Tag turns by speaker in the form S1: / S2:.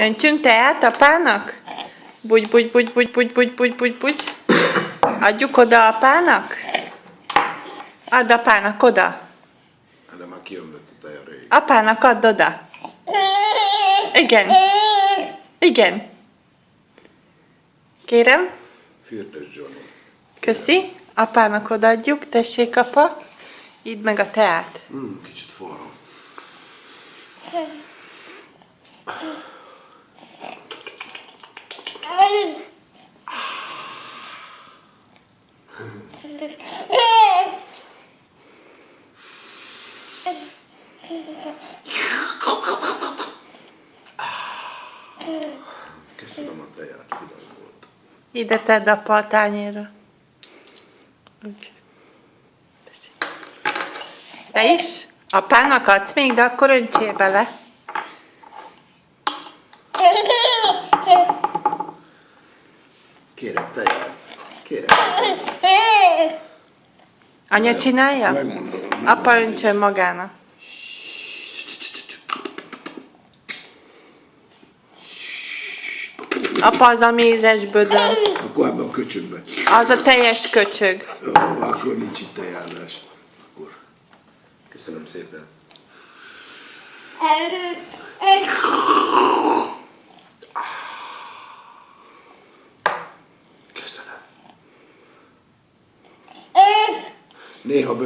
S1: Öntsünk teát apának? Bugy, bugy, bugy, bugy, bugy, bugy, bugy, bugy, bugy. Adjuk oda apának? Add apának oda.
S2: De már kiömlött a teja rég.
S1: Apának add oda. Igen. Igen. Kérem.
S2: Fürdős Johnny.
S1: Köszi. Apának odaadjuk. Tessék, apa. Idd meg a teát.
S2: Kicsit forró. Köszönöm a teját, finom volt.
S1: Ide tedd apa a tányérra. Úgy. Te is? Apának adsz még, de akkor öntsél bele.
S2: Kérek teját. Kérek.
S1: Anya csinálja?
S2: Megmondom.
S1: Apa öntsön magának. Apa az a mézes bödön.
S2: Akkor ebben a köcsögben.
S1: Az a teljes köcsög.
S2: Jó, akkor nincs itt tejázás. Akkor. Köszönöm szépen. Köszönöm. Néha